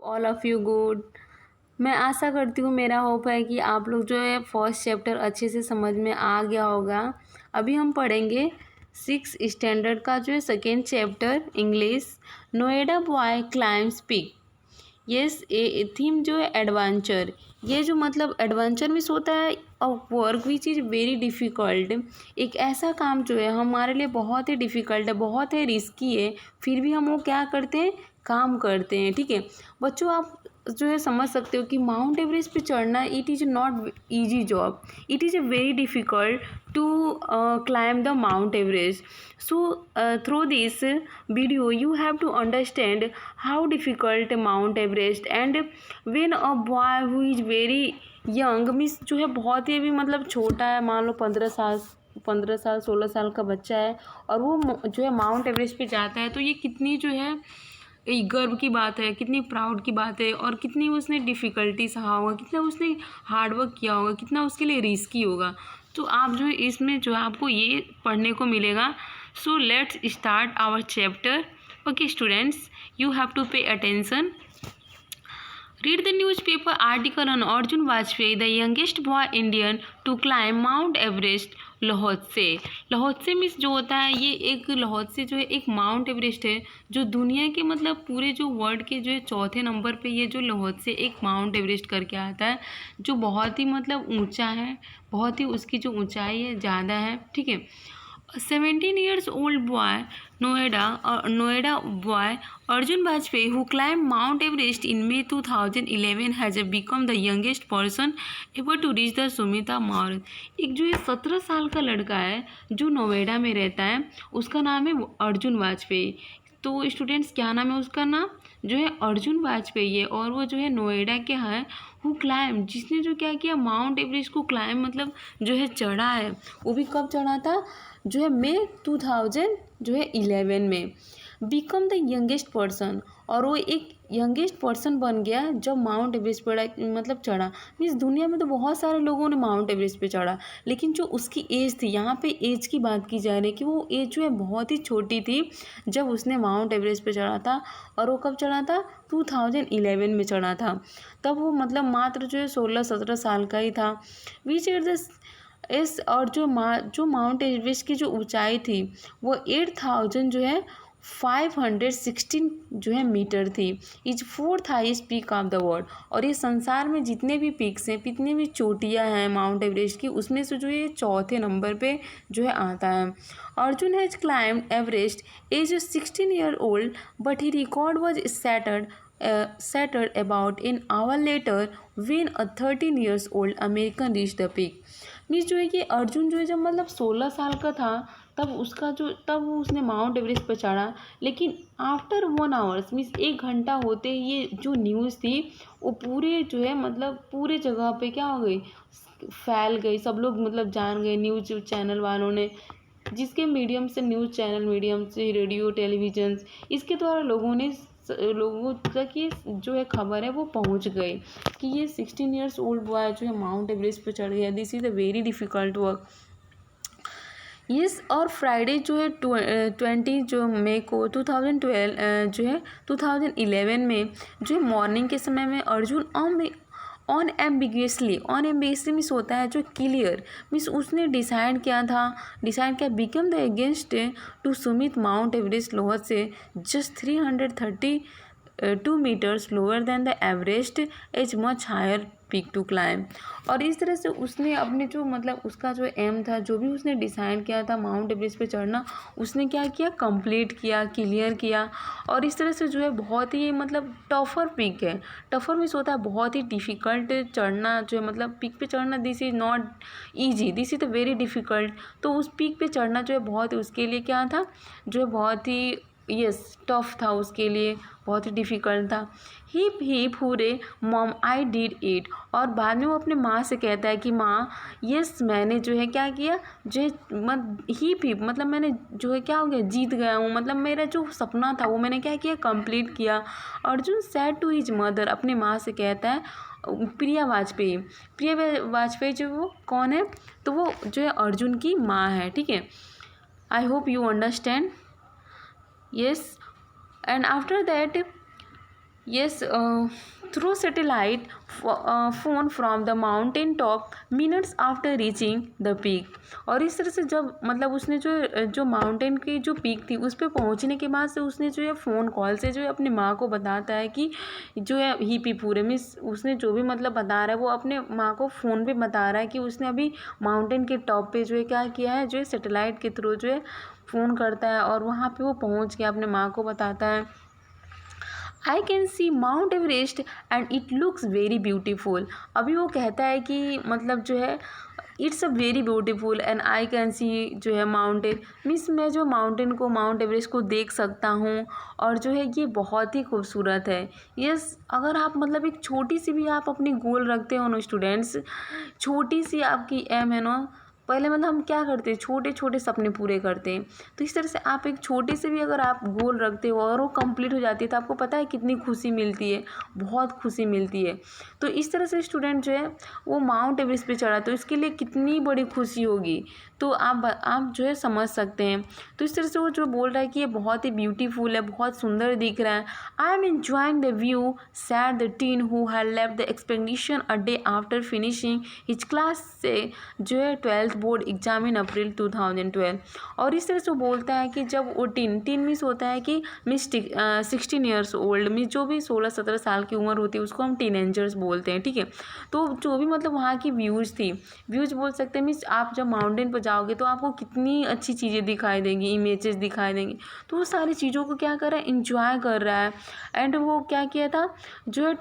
All of you good. मैं आशा करती हूँ, मेरा होप है कि आप लोग जो है फर्स्ट चैप्टर अच्छे से समझ में आ गया होगा। अभी हम पढ़ेंगे 6 स्टैंडर्ड का जो है second chapter English. Noida boy climbs peak. Yes, a theme जो है एडवेंचर। ये जो मतलब एडवेंचर मीन्स होता है a work which is very difficult. एक ऐसा काम जो है हमारे लिए बहुत ही डिफ़िकल्ट है, बहुत ही रिस्की है, फिर भी हम वो क्या करते हैं, काम करते हैं। ठीक है बच्चों, आप जो है समझ सकते हो कि माउंट एवरेस्ट पे चढ़ना it is not easy job, it is a very difficult to climb the Mount Everest. So through this video you have to understand how difficult Mount Everest, and when a boy who is very young means जो है बहुत ही अभी मतलब छोटा है, मान लो 15 साल 16 साल का बच्चा है, और वो जो है माउंट एवरेस्ट पे जाता है, तो ये कितनी जो है एक गर्व की बात है, कितनी प्राउड की बात है, और कितनी उसने डिफ़िकल्टी सहा होगा, कितना उसने हार्डवर्क किया होगा, कितना उसके लिए रिस्की होगा। तो आप जो है इसमें जो है आपको ये पढ़ने को मिलेगा। So let's start our chapter. Okay students, you have to pay attention. Read the newspaper article on Arjun Vajpayee, the youngest boy Indian to climb Mount Everest, Lhotse. Lhotse means जो होता है, ये एक लाहौसे जो है एक माउंट एवरेस्ट है जो दुनिया के मतलब पूरे जो वर्ल्ड के जो है चौथे नंबर पे ये जो लाहौसे एक माउंट एवरेस्ट करके आता है, जो बहुत ही मतलब ऊंचा है, बहुत ही उसकी जो ऊंचाई है ज़्यादा है। ठीक है, 17 years old boy, Noida boy Arjun Vajpayee, who climbed Mount Everest in May 2011, has become the youngest person ever to reach the Sumita Marathon. एक जो ये 17 साल का लड़का है जो नोएडा में रहता है, उसका नाम है अर्जुन वाजपेयी। तो स्टूडेंट्स, क्या नाम है उसका? नाम जो है अर्जुन वाजपेयी है, और वो जो है नोएडा के हैं। हु क्लाइम, जिसने जो क्या किया, माउंट एवरेस्ट को क्लाइम मतलब जो है चढ़ा है। वो भी कब चढ़ा था? जो है मई 2011 में। बिकम द यंगेस्ट पर्सन, और वो एक यंगेस्ट पर्सन बन गया जब माउंट एवरेस्ट पर मतलब चढ़ा। मीन्स दुनिया में तो बहुत सारे लोगों ने माउंट एवरेस्ट पे चढ़ा, लेकिन जो उसकी एज थी, यहाँ पे एज की बात की जा रही है कि वो एज जो है बहुत ही छोटी थी जब उसने माउंट एवरेस्ट पे चढ़ा था। और वो कब चढ़ा था? 2011 में चढ़ा था। तब वो मतलब मात्र जो है 16-17 साल का ही था। विच एट द और जो माउंट एवरेस्ट की जो ऊंचाई थी वो 8000 जो है 516 जो है मीटर थी। Is fourth highest peak of the world. और ये संसार में जितने भी पीक्स हैं, जितनी भी चोटियां हैं माउंट एवरेस्ट की, उसमें से जो ये चौथे नंबर पे जो है आता है। Arjun has climbed Everest as 16 year old, but he record was shattered about an hour later when a 13 years old American reached the peak. Means जो है कि अर्जुन जो है जब मतलब 16 साल का था, तब वो उसने माउंट एवरेस्ट पर चढ़ा, लेकिन आफ्टर 1 आवर्स मीन्स 1 घंटा होते ही ये जो न्यूज़ थी वो पूरे जो है मतलब पूरे जगह पे क्या हो गई, फैल गई। सब लोग मतलब जान गए, न्यूज़ चैनल वालों ने, जिसके मीडियम से, न्यूज़ चैनल मीडियम से, रेडियो, टेलीविजन, इसके द्वारा लोगों तक ये जो है खबर है वो पहुंच गई कि ये 16 ईयर्स ओल्ड बॉय जो है माउंट एवरेस्ट पे चढ़ गया। This is a very difficult work. Yes, और फ्राइडे जो है 20 जो मई को 2012 जो है 2011 में जो है मॉर्निंग के समय में अर्जुन अनएम्बिगुअसली मीन्स होता है जो क्लियर, मीन्स उसने डिसाइड किया become the against to summit Mount Everest lower से just 332 meters lower than the Everest as much higher peak to climb. और इस तरह से उसने अपने जो मतलब उसका जो एम था, जो भी उसने डिसाइड किया था माउंट एवरेस्ट पे चढ़ना, उसने क्या किया, कंप्लीट किया, क्लियर किया। और इस तरह से जो है बहुत ही मतलब टफर पीक है। टफर मीन्स होता है बहुत ही डिफ़िकल्ट चढ़ना, जो है मतलब पीक पे चढ़ना। This is not easy, this is very difficult. तो उस पीक पे चढ़ना जो है बहुत उसके लिए क्या था, जो है बहुत ही यस टफ था उसके लिए, बहुत ही डिफ़िकल्ट था। Hip hip hurray mom I did it. और बाद में वो अपने माँ से कहता है कि माँ यस मैंने जो है क्या किया, जो है हिप हिप मतलब मैंने जो है क्या हो गया, जीत गया हूँ, मतलब मेरा जो सपना था वो मैंने क्या किया, कंप्लीट किया। Arjun said to his mother, अपने माँ से कहता है, प्रिया वाजपेयी जो वो कौन है, तो वो जो है अर्जुन की माँ है। ठीक है, I hope you understand. Yes, and after that Yes, through satellite phone from the mountain top minutes after reaching the peak। और इस तरह से जब मतलब उसने जो माउंटेन की जो पीक थी उस पे पहुंचने के बाद से उसने जो है फ़ोन कॉल से जो है अपनी माँ को बताता है कि जो है ही पी पूरे मीन्स उसने जो भी मतलब बता रहा है वो अपने माँ को फ़ोन पे बता रहा है कि उसने अभी माउंटेन के टॉप पे जो है क्या किया है, जो है सेटेलाइट के थ्रू जो है फ़ोन करता है और वहाँ पे वो पहुँच के अपने माँ को बताता है I can see mount Everest and it looks very beautiful. अभी वो कहता है कि मतलब जो है it's a very beautiful and I can see जो है माउंटेन मीन्स मैं जो माउंटेन को माउंट एवरेस्ट को देख सकता हूँ और जो है ये बहुत ही खूबसूरत है। यस, अगर आप मतलब एक छोटी सी भी आप अपनी गोल रखते हो ना स्टूडेंट्स, छोटी सी आपकी एम है ना, पहले मतलब हम क्या करते हैं छोटे छोटे सपने पूरे करते हैं, तो इस तरह से आप एक छोटे से भी अगर आप गोल रखते हो और वो कंप्लीट हो जाती है तो आपको पता है कितनी खुशी मिलती है, बहुत खुशी मिलती है। तो इस तरह से स्टूडेंट जो है वो माउंट एवरेस्ट पे चढ़ा तो इसके लिए कितनी बड़ी खुशी होगी, तो आप जो है समझ सकते हैं। तो इस तरह से वो जो बोल रहा है कि ये बहुत ही ब्यूटीफुल है, बहुत सुंदर दिख रहा है। I am enjoying the view sad the tin who had left the expedition a day after finishing his class से जो है 12th बोर्ड एग्जाम इन अप्रैल 2012। और इस तरह से वो बोलता है कि जब वो टीन मीन्स होता है कि मिस 16 ईयर्स ओल्ड मीन्स जो भी 16-17 साल की उम्र होती है उसको हम टीनेजर्स बोलते हैं, ठीक है। तो जो भी मतलब वहाँ की व्यूज़ थी, व्यूज़ बोल सकते हैं मीन्स आप जब माउंटेन पर जाओगे तो आपको कितनी अच्छी चीज़ें दिखाई देंगी, इमेजेस दिखाई देंगी, तो वो सारी चीज़ों को क्या कर रहा है, इंजॉय कर रहा है। एंड वो क्या किया था जो है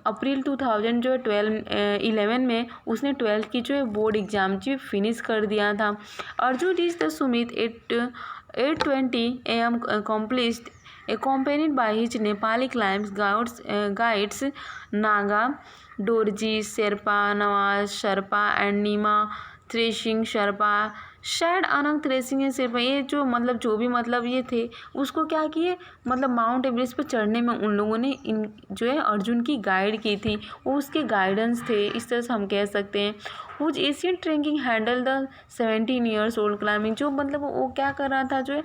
अप्रैल 2000 जो है 11 में उसने 12th की जो है बोर्ड एग्ज़ाम जो फिनिश कर दिया था। Arjun reach the Sumit 8:20 AM accomplished accompanied by his Nepali guides Naga, Dorji, Sherpa, Nawaz, Sherpa and Nima threshing Sherpa शायद अनंग थ्रेसिंग एंड शेरपा, ये जो मतलब जो भी मतलब ये थे उसको क्या किए मतलब माउंट एवरेस्ट पर चढ़ने में उन लोगों ने इन जो है अर्जुन की गाइड की थी, वो उसके गाइडेंस थे, इस तरह से हम कह सकते हैं। Whose Asian trekking handle the 17 years old climbing, जो मतलब वो क्या कर रहा था जो है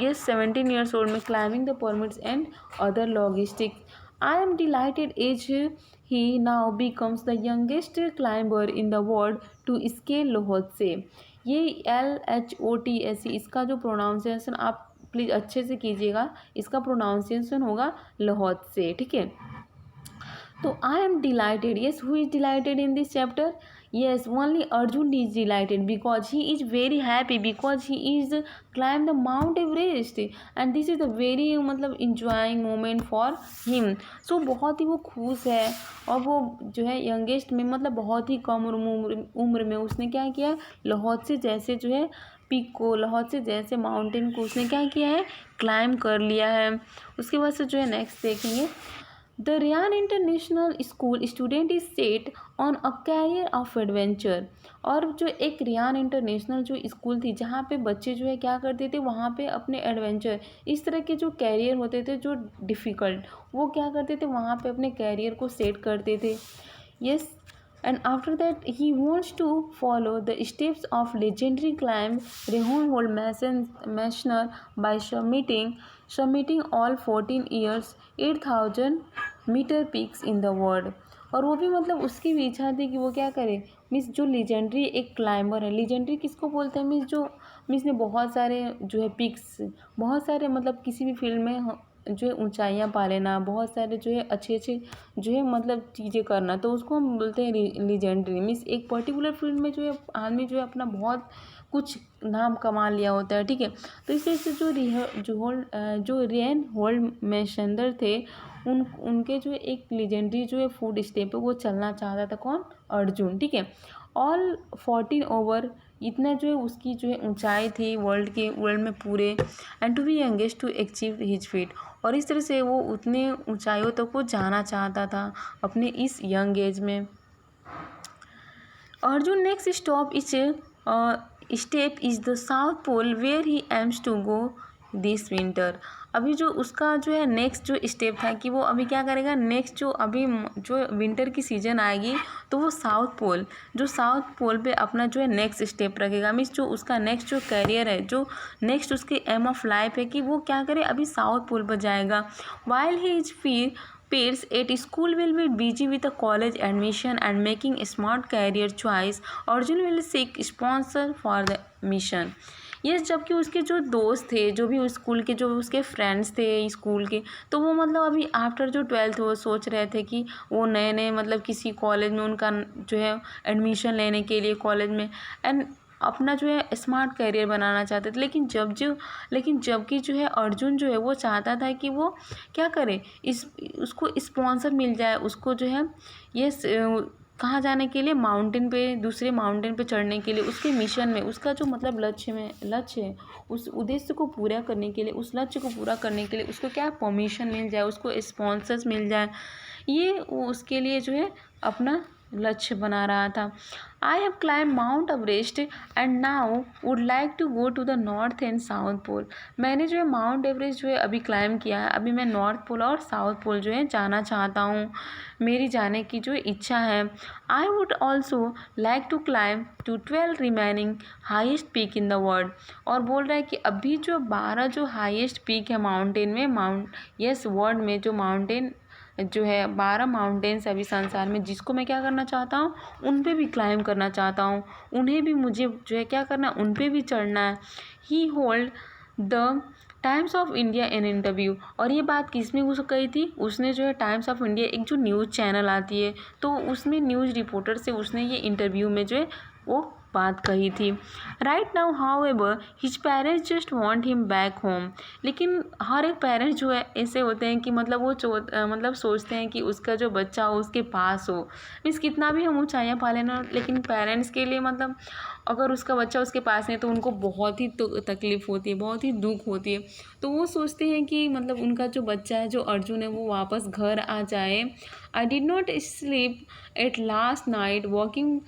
ये 17 ईयर्स ओल्ड में climbing the permits and other logistics. I am delighted as he now becomes the youngest climber in the world to scale Lhotse। ये LHOTSE इसका जो प्रोनाउंसिएशन आप प्लीज़ अच्छे से कीजिएगा, इसका प्रोनाउंसिएशन होगा लहौत्से, ठीक है। तो I am delighted, yes who is dilated in this chapter, yes only Arjun is delighted because he is very happy because he is climb the Mount Everest and this is a very मतलब enjoying moment for him। so बहुत ही वो खुश है और वो जो है youngest में मतलब बहुत ही कम उम्र में उसने क्या किया, लाहौल से जैसे जो है पीक को, लाहौल से जैसे माउंटेन को उसने क्या किया है, क्लाइम कर लिया है। उसके बाद से जो है नेक्स्ट देखेंगे the Ryan International School student is set on a career of adventure. और जो एक रियान इंटरनेशनल जो स्कूल थी जहाँ पे बच्चे जो है क्या करते थे वहाँ पे अपने एडवेंचर इस तरह के जो कैरियर होते थे जो डिफ़िकल्ट, वो क्या करते थे वहाँ पे अपने कैरियर को सेट करते थे। Yes, and after that he wants to follow the steps of legendary climb Reinhold Messner by submitting all 14 years 8,000 metre peaks in the world. और वो भी मतलब उसकी भी इच्छा थी कि वो क्या करे मिस जो लीजेंडरी एक क्लाइंबर है, लीजेंडरी किसको बोलते हैं मिस जो मिस ने बहुत सारे जो है पिक्स, बहुत सारे मतलब किसी भी फील्ड में जो है ऊंचाइयां पा लेना, बहुत सारे जो है अच्छे अच्छे जो है मतलब चीज़ें करना, तो उसको हम बोलते हैं लीजेंडरी मीन्स एक पर्टिकुलर फील्ड में जो है आदमी जो है अपना बहुत कुछ नाम कमा लिया होता है, ठीक है। तो इस तरह से जो रियन होल्ड मैसेंडर थे उनके जो एक लेजेंडरी जो है फूड स्टेप है वो चलना चाहता था, कौन, अर्जुन, ठीक है। ऑल 14 ओवर इतना जो है उसकी जो है ऊंचाई थी वर्ल्ड में पूरे and to be youngest to achieve his feat. और इस तरह से वो उतने ऊंचाइयों तक वो जाना चाहता था अपने इस यंग एज में। Arjun next step is the south pole where he aims to go this winter. अभी जो उसका जो है नेक्स्ट जो स्टेप था कि वो अभी क्या करेगा, नेक्स्ट जो अभी जो विंटर की सीज़न आएगी तो वो साउथ पोल पे अपना जो है नेक्स्ट स्टेप रखेगा। मीन्स जो उसका नेक्स्ट जो करियर है, जो नेक्स्ट उसके एम ऑफ लाइफ है कि वो क्या करे, अभी साउथ पोल पर जाएगा। While he is peers at school will be busy with a college admission and making a smart career choice. Arjun will seek sponsor for the mission. Yes, जबकि उसके जो दोस्त थे, जो भी स्कूल के जो उसके फ्रेंड्स थे स्कूल के, तो वो मतलब अभी आफ्टर जो 12th वो सोच रहे थे कि वो नए नए मतलब किसी कॉलेज में उनका जो है एडमिशन लेने के लिए कॉलेज में एंड अपना जो है स्मार्ट करियर बनाना चाहते थे। लेकिन जबकि जो है अर्जुन जो है वो चाहता था कि वो क्या करे, उसको स्पॉन्सर मिल जाए, उसको जो है ये कहाँ जाने के लिए, माउंटेन पे, दूसरे माउंटेन पे चढ़ने के लिए, उसके मिशन में, उसका जो मतलब लक्ष्य है, उस उद्देश्य को पूरा करने के लिए, उस लक्ष्य को पूरा करने के लिए उसको क्या परमिशन मिल जाए, उसको स्पॉन्सर्स मिल जाए, ये वो उसके लिए जो है अपना लक्ष्य बना रहा था। I have climb Mount Everest and now would like to go to the north and south pole. मैंने जो है माउंट एवरेस्ट जो है अभी क्लाइम किया है, अभी मैं नॉर्थ पोल और साउथ पोल जो है जाना चाहता हूँ, मेरी जाने की जो इच्छा है। I would also like to climb to 12 remaining highest peak in the world. और बोल रहा है कि अभी जो 12 जो हाइएस्ट पीक है माउंटेन में, वर्ल्ड में जो माउंटेन जो है 12 माउंटेन्स अभी संसार में, जिसको मैं क्या करना चाहता हूँ, उन पे भी क्लाइम करना चाहता हूँ, उन्हें भी मुझे जो है क्या करना है, उन पे भी चढ़ना है। He told the Times of India in interview. और ये बात किसने उसको कही थी, उसने जो है टाइम्स ऑफ इंडिया एक जो न्यूज़ चैनल आती है, तो उसमें न्यूज़ रिपोर्टर से उसने ये इंटरव्यू में जो है वो बात कही थी। Right now how ever his parents just want him back home. लेकिन हर एक पेरेंट्स जो है ऐसे होते हैं कि मतलब वो मतलब सोचते हैं कि उसका जो बच्चा हो उसके पास हो। मीन्स कितना भी हम ऊँचाइयाँ पा लेना, लेकिन पेरेंट्स के लिए मतलब अगर उसका बच्चा उसके पास नहीं तो उनको बहुत ही तकलीफ़ होती है, बहुत ही दुख होती है। तो वो सोचते हैं कि मतलब उनका जो बच्चा है, जो अर्जुन है, वो वापस घर आ जाए। I did not sleep at last night walking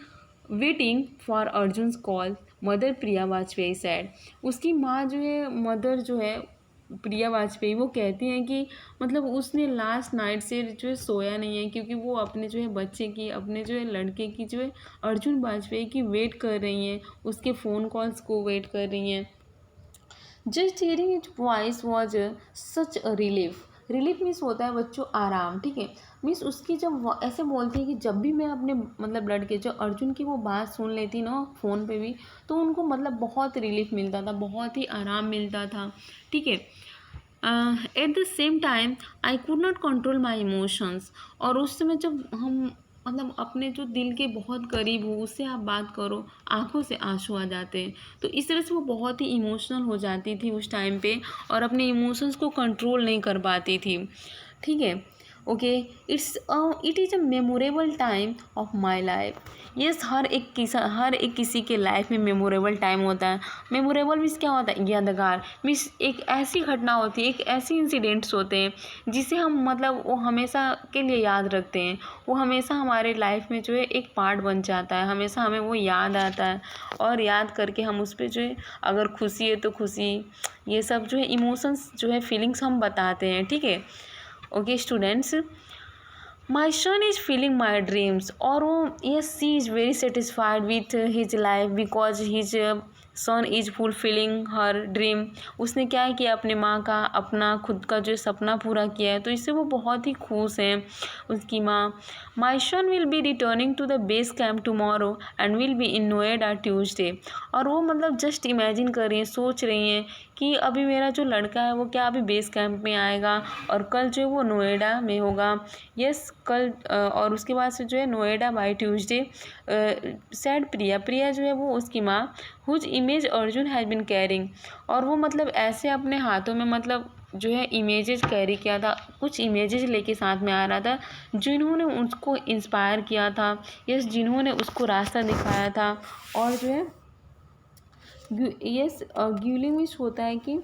waiting for Arjun's call, mother Priya Vajpayee said. उसकी माँ जो है, मदर जो है प्रिया वाजपेयी, वो कहती हैं कि मतलब उसने लास्ट नाइट से जो है सोया नहीं है, क्योंकि वो अपने जो है बच्चे की, अपने जो है लड़के की जो है अर्जुन वाजपेयी की वेट कर रही हैं, उसके फ़ोन कॉल्स को वेट कर रही हैं। Just hearing it voice was such a relief. Relief means होता है बच्चों आराम, ठीक है। मीन्स उसकी जब वो ऐसे बोलती है कि जब भी मैं अपने मतलब लड़के जो अर्जुन की वो बात सुन लेती ना फ़ोन पे भी, तो उनको मतलब बहुत रिलीफ मिलता था, बहुत ही आराम मिलता था, ठीक है। At the same time I could not control my emotions. और उस समय जब हम मतलब अपने जो दिल के बहुत करीब हो, उससे आप बात करो, आंखों से आंसू आ जाते हैं। तो इस तरह से वो बहुत ही इमोशनल हो जाती थी उस टाइम पे, और अपने इमोशंस को कंट्रोल नहीं कर पाती थी, ठीक है। Okay, it is a memorable time of my life. Yes, हर एक किसी के लाइफ में मेमोरेबल टाइम होता है। मेमोरेबल मीन्स क्या होता है, यादगार। मीन्स एक ऐसी घटना होती है, एक ऐसी इंसिडेंट्स होते हैं जिसे हम मतलब वो हमेशा के लिए याद रखते हैं, वो हमेशा हमारे लाइफ में जो है एक पार्ट बन जाता है, हमेशा हमें वो याद आता है, और याद करके हम उस पर जो है अगर खुशी है तो खुशी, ये सब जो है इमोशंस जो है फीलिंग्स हम बताते हैं, ठीक है। Okay students, my son is feeling my dreams. और वो yes, she is very satisfied with his life because his son is fulfilling her dream. उसने क्या है कि अपने माँ का, अपना खुद का जो सपना पूरा किया है, तो इससे वो बहुत ही खुश हैं उसकी माँ। My son will be returning to the base camp tomorrow and will be in Noida Tuesday. और वो मतलब जस्ट इमेजिन कर रही हैं, सोच रही हैं कि अभी मेरा जो लड़का है वो क्या अभी बेस कैंप में आएगा, और कल जो है वो नोएडा में होगा। यस, कल और उसके बाद से जो है Noida by Tuesday. Said Priya जो है वो उसकी माँ, whose image Arjun has been carrying. और वो मतलब ऐसे अपने हाथों में मतलब जो है इमेजेस कैरी किया था, कुछ इमेजेस लेके साथ में आ रहा था, जिन्होंने उसको इंस्पायर किया था, यस, जिन्होंने उसको रास्ता दिखाया था। और जो है यस, ग्यूलिंग मीन्स होता है कि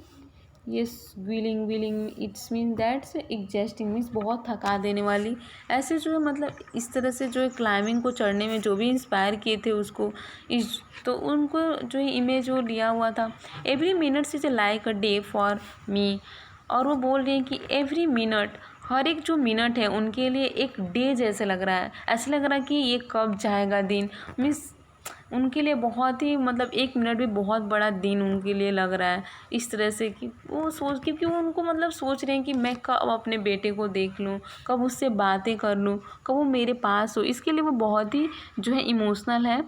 yes, grueling it's mean that's exhausting means बहुत थका देने वाली। ऐसे जो है मतलब इस तरह से जो है क्लाइंबिंग को चढ़ने में जो भी इंस्पायर किए थे उसको, इस तो उनको जो है इमेज वो लिया हुआ था। Every minute is like a day for me. और वो बोल रही हैं कि एवरी मिनट, हर एक जो मिनट है उनके लिए एक डे जैसे लग रहा है, ऐसा लग रहा है कि ये कब जाएगा दिन। मीन्स उनके लिए बहुत ही मतलब 1 मिनट भी बहुत बड़ा दिन उनके लिए लग रहा है, इस तरह से कि वो सोच, क्योंकि वो उनको मतलब सोच रहे हैं कि मैं कब अपने बेटे को देख लूँ, कब उससे बातें कर लूँ, कब वो मेरे पास हो। इसके लिए वो बहुत ही जो है इमोशनल है।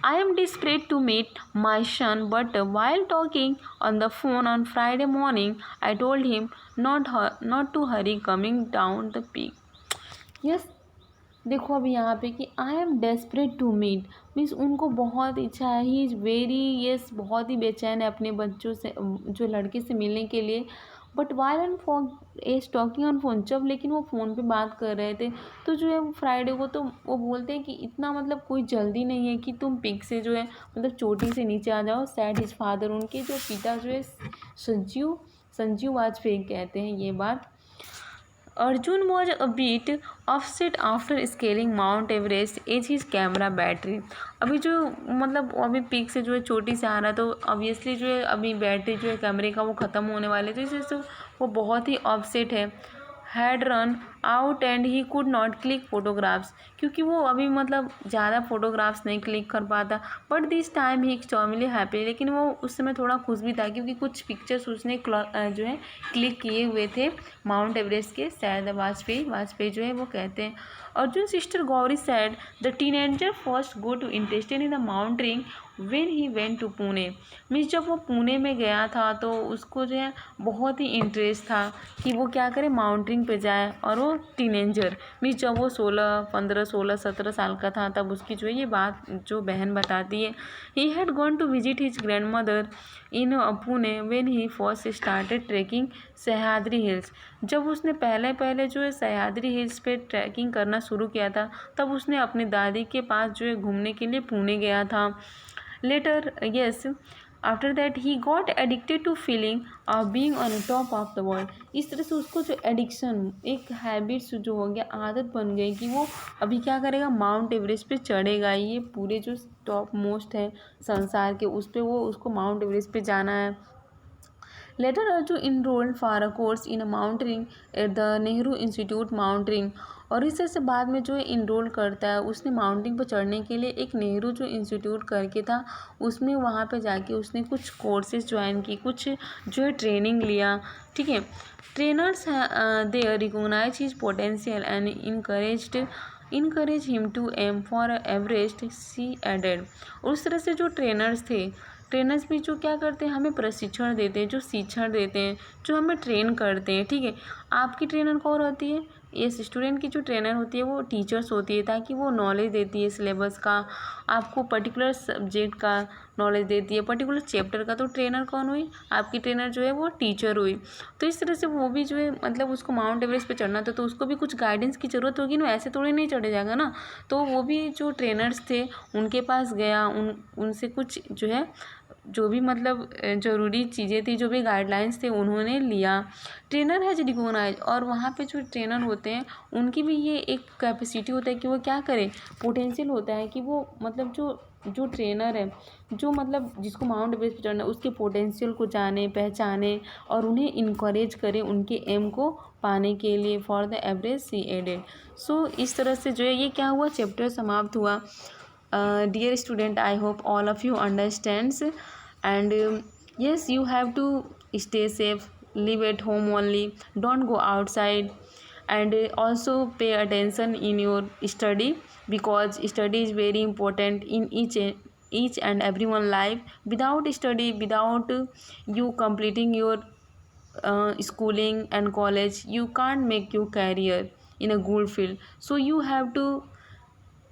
I am desperate to meet my son but while talking on the phone on Friday morning I told him not to hurry coming down the peak. Yes, देखो अभी यहाँ पे कि I am desperate to meet means उनको बहुत इच्छा है, he is very yes, बहुत ही बेचैन है अपने बच्चों से, जो लड़के से मिलने के लिए। But while and phone is talking on phone, जब लेकिन वो फ़ोन पे बात कर रहे थे तो जो है वो फ्राइडे को तो वो बोलते हैं कि इतना मतलब कोई जल्दी नहीं है कि तुम पिक से जो है मतलब चोटी से नीचे आ जाओ। सैड हिज फादर, उनके जो पिता जो है संजीव वाजपेयी कहते हैं ये बात। Arjun was a bit upset after scaling Mount Everest as his camera battery। अभी जो मतलब अभी पीक से जो है चोटी से आ रहा है तो ऑब्वियसली जो है अभी बैटरी जो है कैमरे का वो ख़त्म होने वाले, तो इससे वो बहुत ही अपसेट है। Had run out and he could not click photographs, क्योंकि वो अभी मतलब ज़्यादा फोटोग्राफ्स नहीं क्लिक कर पाता। But this time he extremely happy, लेकिन वो उस समय थोड़ा खुश भी था क्योंकि कुछ पिक्चर्स उसने जो है क्लिक किए हुए थे माउंट एवरेस्ट के। शायद वाजपेयी जो है वो कहते हैं। Arjun sister Gauri said the teenager first go to interested in the mountaineering when he went to Pune. Means जब वो पुणे में गया था तो उसको जो है बहुत ही इंटरेस्ट था कि वो क्या करे, माउंटेनिंग पे जाए। और वो टीनेजर मीन्स जब वो 16 साल का था तब उसकी जो है ये बात जो बहन बताती है। He had gone to visit his grand mother in Pune when he first started trekking Sahyadri hills. जब उसने पहले जो है सह्याद्री हिल्स पे ट्रैकिंग करना शुरू किया था तब उसने अपनी दादी के पास जो है घूमने के लिए पुणे गया था। Later yes after that he got addicted to feeling of being on top of the world. इस तरह से उसको जो एडिक्शन, एक हैबिट्स जो हो गया, आदत बन गई कि वो अभी क्या करेगा, माउंट एवरेस्ट पे चढ़ेगा। ये पूरे जो टॉप मोस्ट है संसार के उस पे वो उसको माउंट एवरेस्ट पे जाना है। Later Arjun enrolled for a course in mountaineering at the Nehru Institute Mountaineering. और इस तरह से बाद में जो है इनरोल करता है, उसने माउंटेनिंग पर चढ़ने के लिए एक नेहरू जो इंस्टीट्यूट करके था उसमें वहाँ पे जाके उसने कुछ कोर्सेज ज्वाइन की, कुछ जो है ट्रेनिंग लिया। ठीक है, trainers there recognise his potential and encourage him to aim for Everest, she added. उस तरह से जो ट्रेनर्स भी जो क्या करते हैं, हमें प्रशिक्षण देते हैं, जो शिक्षण देते हैं, जो हमें ट्रेन करते हैं। ठीक है, आपकी ट्रेनर कौन होती है, ये स्टूडेंट की जो ट्रेनर होती है वो टीचर्स होती है, ताकि वो नॉलेज देती है सिलेबस का, आपको पर्टिकुलर सब्जेक्ट का नॉलेज देती है, पर्टिकुलर चैप्टर का। तो ट्रेनर कौन हुई, आपकी ट्रेनर जो है वो टीचर हुई। तो इस तरह से वो भी जो है मतलब उसको माउंट एवरेस्ट पे चढ़ना था तो उसको भी कुछ गाइडेंस की ज़रूरत होगी ना, ऐसे थोड़ी नहीं चढ़े जाएगा ना। तो वो भी जो ट्रेनर्स थे उनके पास गया, उनसे कुछ जो है जो भी मतलब ज़रूरी चीज़ें थी, जो भी गाइडलाइंस थे उन्होंने लिया। ट्रेनर हैज रिकॉग्नाइज, और वहाँ पे जो ट्रेनर होते हैं उनकी भी ये एक कैपेसिटी होता है कि वो क्या करें, पोटेंशियल होता है कि वो मतलब जो ट्रेनर है, जो मतलब जिसको माउंट एवरेस्ट पे चढ़ना है, उसके पोटेंशियल को जाने पहचाने और उन्हें इनकरेज करें उनके एम को पाने के लिए, for the Everest she added. So इस तरह से जो है ये क्या हुआ, चैप्टर समाप्त हुआ। Dear student, I hope all of you understands, and yes, you have to stay safe, live at home only, don't go outside, and also pay attention in your study, because study is very important in each and everyone life. Without study, without you completing your schooling and college, you can't make your career in a good field. So you have to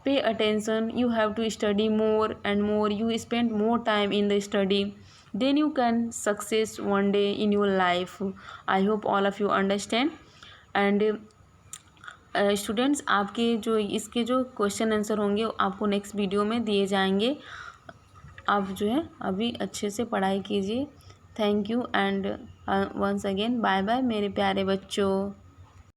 pay attention, you have to study more and more, you spend more time in the study, then you can success one day in your life. I hope all of you understand, and students आपके जो इसके जो question answer होंगे आपको next video में दिए जाएंगे। आप जो है अभी अच्छे से पढ़ाई कीजिए। Thank you and once again bye bye मेरे प्यारे बच्चों।